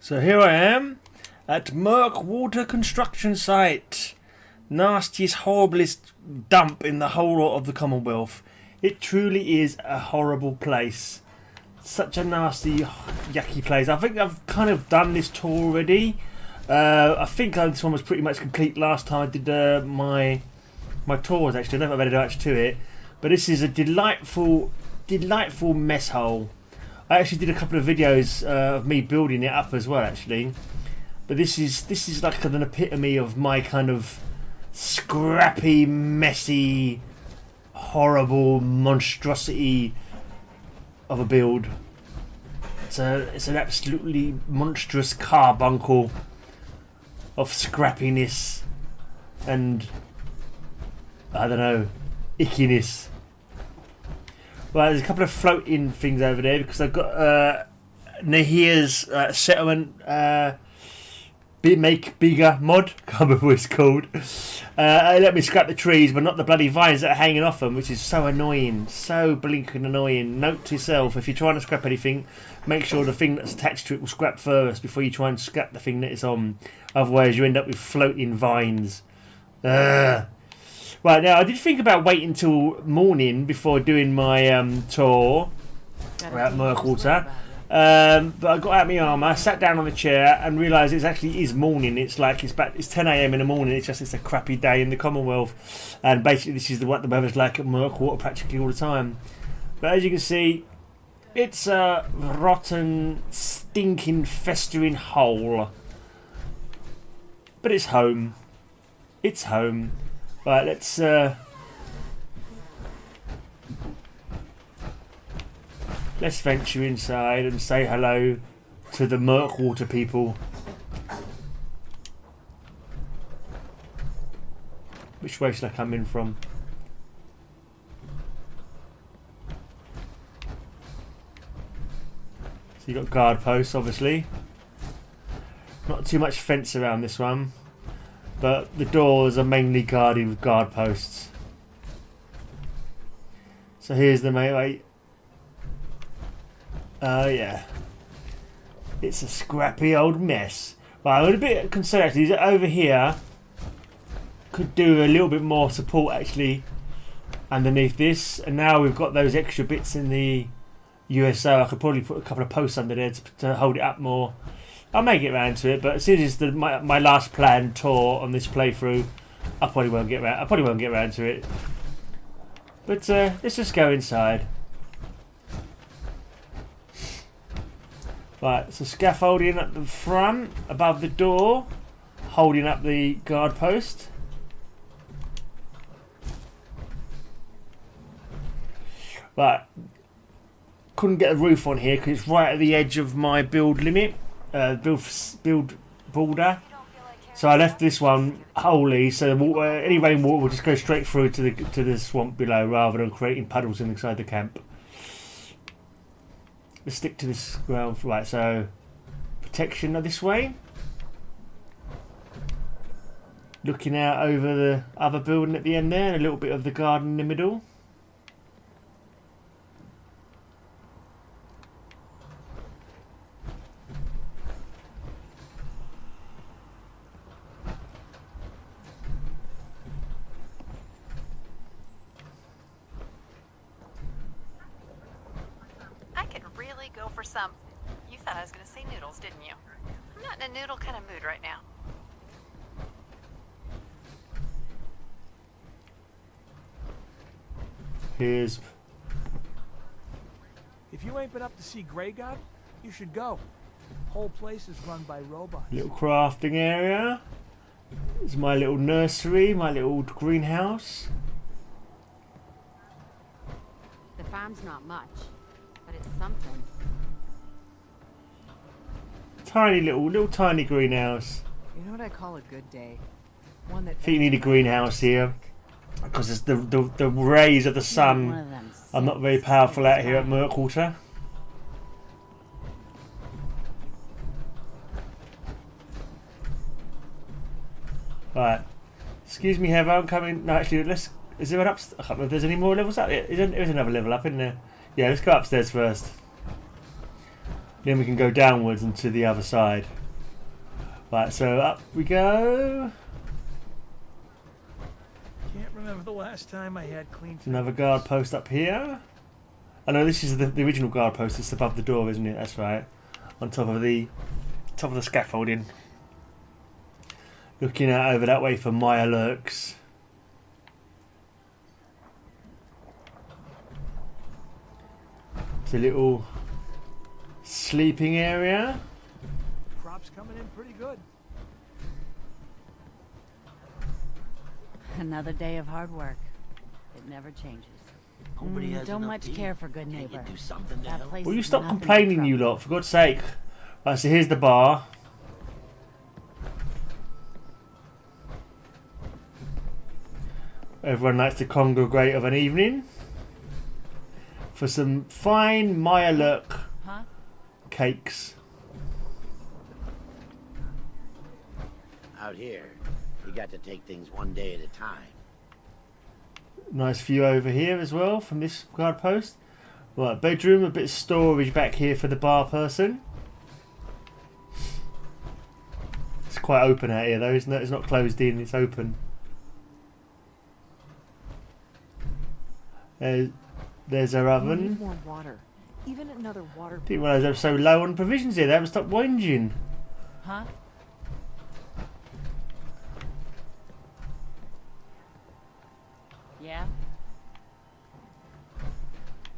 So here I am at Murkwater construction site. Nastiest, horriblest dump in the whole lot of the Commonwealth. It truly is a horrible place. Such a nasty, yucky place. I think I've kind of done this tour already. I think this one was pretty much complete last time I did my tours. Actually, I never added much to it. But this is a delightful mess hole. I actually did a couple of videos of me building it up as well, actually. But this is like an epitome of my kind of scrappy, messy, horrible monstrosity of a build. It's an absolutely monstrous carbuncle of scrappiness and, I don't know, ickiness. Well, there's a couple of floating things over there because I've got Nahir's settlement make bigger mod. Can't remember what it's called. Let me scrap the trees, but not the bloody vines that are hanging off them, which is so annoying, so blinking annoying. Note to yourself: if you're trying to scrap anything, make sure the thing that's attached to it will scrap first before you try and scrap the thing that it's on. Otherwise, you end up with floating vines. Right, now I did think about waiting till morning before doing my tour at Murkwater, but I got out my armour, sat down on the chair and realised it actually is morning. It's 10 AM in the morning. It's a crappy day in the Commonwealth, and basically this is what the weather's like at Murkwater practically all the time. But as you can see, it's a rotten, stinking, festering hole. But it's home. It's home. Right, let's venture inside and say hello to the Murkwater people. Which way should I come in from? So you got guard posts, obviously. Not too much fence around this one. But the doors are mainly guarded with guard posts. So here's the main way. Yeah. It's a scrappy old mess. Right, I'm a bit concerned actually that over here could do a little bit more support actually underneath this. And now we've got those extra bits in the USO. I could probably put a couple of posts under there to hold it up more. I'll make it round to it, but as soon as my last planned tour on this playthrough, I probably won't get round to it. But let's just go inside. Right, so scaffolding at the front, above the door, holding up the guard post. Right, couldn't get a roof on here because it's right at the edge of my build limit. Build border, so I left this one wholly, so any rainwater will just go straight through to the swamp below rather than creating puddles inside the camp. Let's stick to this ground. Right, so protection of this way, looking out over the other building at the end there, and a little bit of the garden in the middle. Go for some. You thought I was going to say noodles, didn't you? I'm not in a noodle kind of mood right now. Here's. If you ain't been up to see Grey God, you should go. Whole place is run by robots. Little crafting area. It's my little nursery, my little greenhouse. The farm's not much, but it's something. Tiny little tiny greenhouse. You know what I call a good day? One that I think you need a greenhouse here because it's the rays of the sun are not very powerful out here at Murkwater. Right. Excuse me, Heather, I'm coming. No, actually, is there an upstairs? I can't remember if there's any more levels up there. There's another level up in there. Yeah, let's go upstairs first. Then we can go downwards and to the other side. Right, so up we go. Can't remember the last time I had clean. Another guard post up here. I know this is the original guard post. It's above the door, isn't it? That's right. On top of the scaffolding. Looking out over that way for Maya lurks. It's a little sleeping area. Crops coming in pretty good. Another day of hard work. It never changes. Don't much care for good neighbor. That place Will you is stop nothing but complaining, you trouble. lot, for God's sake? Right, so here's the bar. Everyone likes to congregate of an evening for some fine Maya lurk Huh? cakes. Out here, you got to take things one day at a time. Nice view over here as well from this guard post. Right, bedroom, a bit of storage back here for the bar person. It's quite open out here though, isn't it? It's not closed in, it's open. There's our We oven. need more water. Even another water. Didn't realise they were so low on provisions here. They haven't stopped whinging. Huh? Yeah?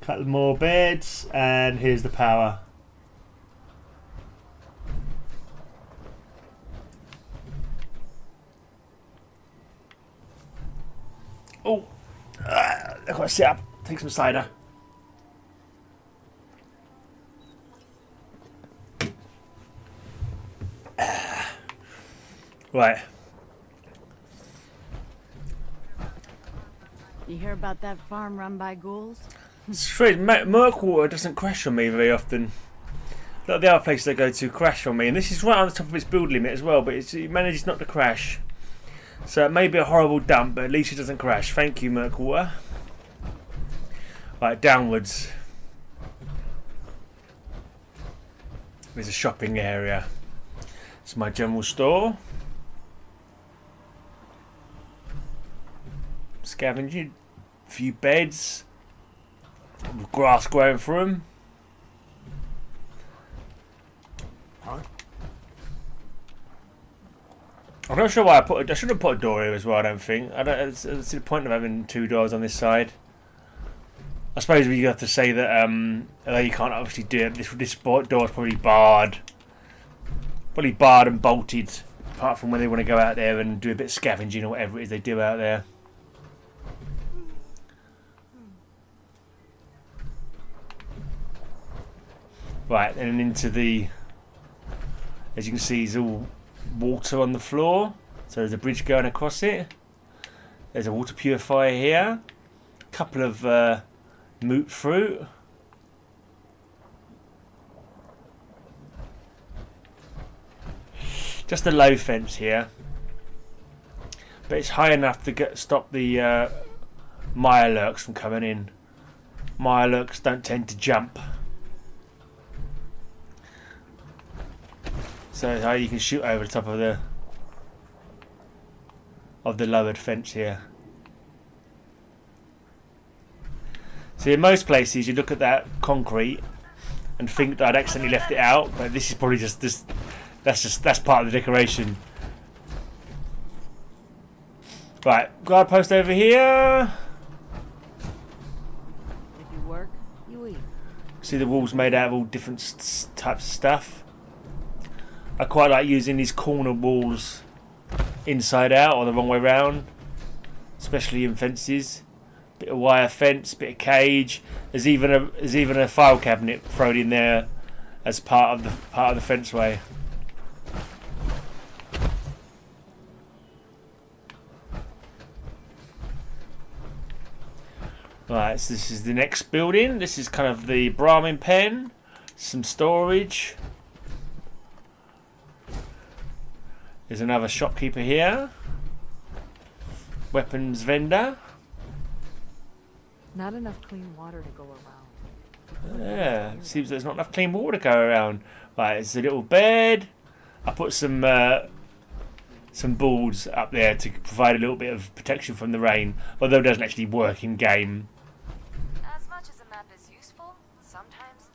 Couple more beds, and here's the power. Oh, I've got to sit up. Take some cider. Right. You hear about that farm run by ghouls? It's strange. Murkwater doesn't crash on me very often. A lot of the other places I go to crash on me, and this is right on the top of its build limit as well, but it manages not to crash. So it may be a horrible dump, but at least it doesn't crash. Thank you, Murkwater. Right, downwards. There's a shopping area. It's my general store. Scavenging. A few beds. With grass growing through them. I'm not sure why I should have put a door here as well. I don't think. I don't see the point of having two doors on this side. I suppose we have to say that although you can't obviously do it, this door is probably barred and bolted. Apart from when they want to go out there and do a bit of scavenging or whatever it is they do out there. Right, and into the, as you can see, there's all water on the floor. So there's a bridge going across it. There's a water purifier here. A couple of moot fruit. Just a low fence here. But it's high enough to stop the mirelurks from coming in. Mirelurks don't tend to jump. So how you can shoot over the top of the lowered fence here. See, in most places you look at that concrete and think that I'd accidentally left it out, but this is probably just this. That's part of the decoration. Right, guard post over here. If you work, you eat. See the walls made out of all different types of stuff. I quite like using these corner walls inside out or the wrong way round, especially in fences. Bit of wire fence, bit of cage. There's even a file cabinet thrown in there as part of the fenceway. Right, so this is the next building. This is kind of the Brahmin pen, some storage. There's another shopkeeper here. Weapons vendor. Not enough clean water to go around. Yeah, seems there's not enough clean water to go around. Right, it's a little bed. I put some boards up there to provide a little bit of protection from the rain, although it doesn't actually work in game. As much as a map is useful, sometimes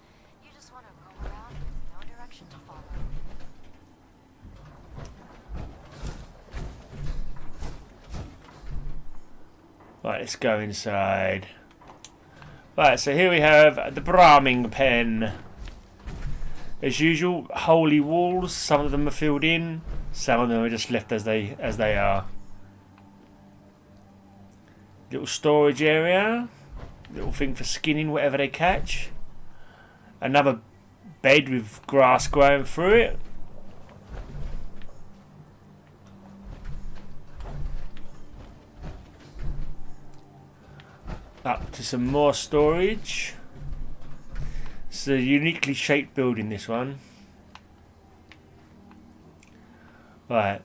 you just want to roam around with no direction to follow. Right, let's go inside. Right, so here we have the Braming pen. As usual, holy walls. Some of them are filled in. Some of them are just left as they are. Little storage area. Little thing for skinning whatever they catch. Another bed with grass growing through it. Up to some more storage. It's a uniquely shaped building, this one. Right.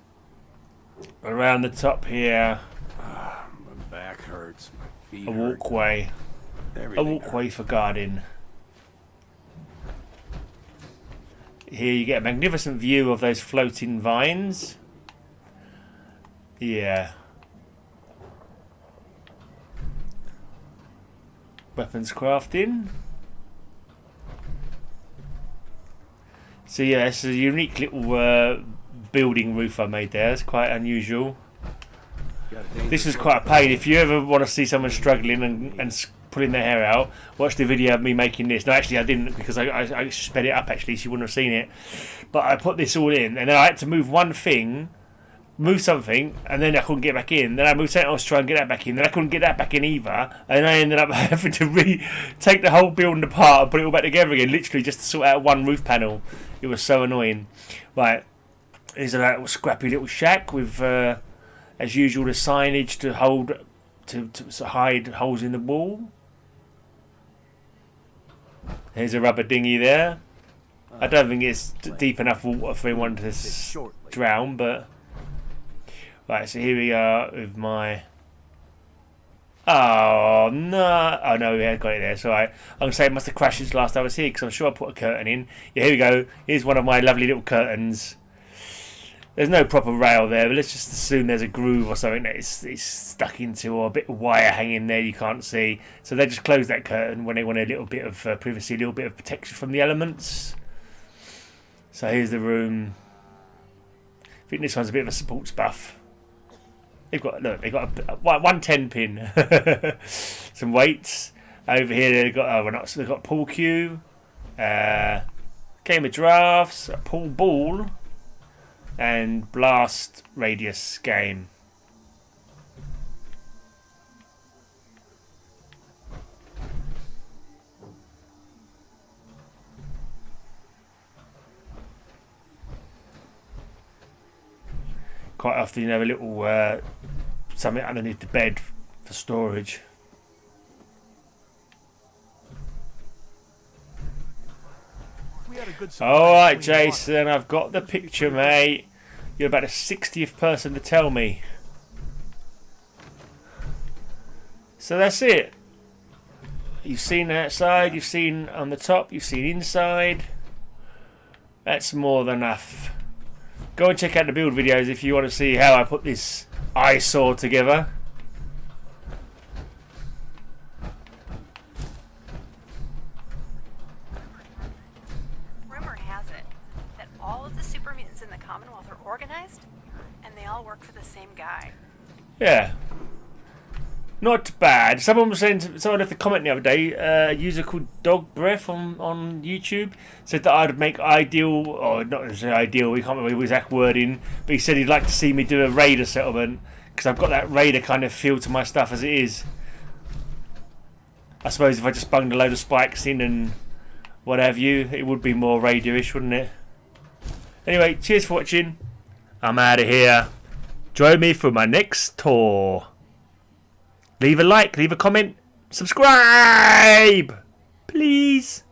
Around the top here. My back hurts. My feet A hurt. walkway. A walkway for guarding. Here you get a magnificent view of those floating vines. Yeah. Weapons crafting. So yeah, it's a unique little building roof I made there. It's quite unusual. This was quite a pain. If you ever want to see someone struggling and pulling their hair out, watch the video of me making this. No, actually I didn't, because I sped it up actually, so you wouldn't have seen it. But I put this all in, and then I had to move one thing, move something, and then I couldn't get back in. Then I moved something else to try and get that back in. Then I couldn't get that back in either. And I ended up having to take the whole building apart and put it all back together again, literally just to sort out one roof panel. It was so annoying. Right, here's a little scrappy little shack with, as usual, the signage to hold, to hide holes in the wall. Here's a rubber dinghy there. I don't think it's deep enough water for anyone to drown, but... Right, so here we are with my... Oh, no. Oh, no, we had got it there. So I'm going to say it must have crashed since last I was here, because I'm sure I put a curtain in. Yeah, here we go. Here's one of my lovely little curtains. There's no proper rail there, but let's just assume there's a groove or something that it's stuck into, or a bit of wire hanging there you can't see. So they just close that curtain when they want a little bit of privacy, a little bit of protection from the elements. So here's the room. I think this one's a bit of a sports buff. They've got a 110 pin, some weights over here. They've got pool cue, game of drafts, a pool ball, and blast radius game. Quite often you have a little something underneath the bed for storage. Alright, Jason, I've got the picture, mate. You're about the 60th person to tell me. So that's it. You've seen outside, you've seen on the top, you've seen inside. That's more than enough. Go and check out the build videos if you want to see how I put this eyesore together. Rumor has it that all of the super mutants in the Commonwealth are organized, and they all work for the same guy. Yeah. Not bad. Someone left a comment the other day, a user called Dog Breath on YouTube, said that I'd make ideal, or not necessarily ideal, we can't remember the exact wording, but he said he'd like to see me do a raider settlement, because I've got that raider kind of feel to my stuff as it is. I suppose if I just bunged a load of spikes in and what have you, it would be more raider-ish, wouldn't it? Anyway, cheers for watching. I'm out of here. Join me for my next tour. Leave a like, leave a comment, subscribe, please.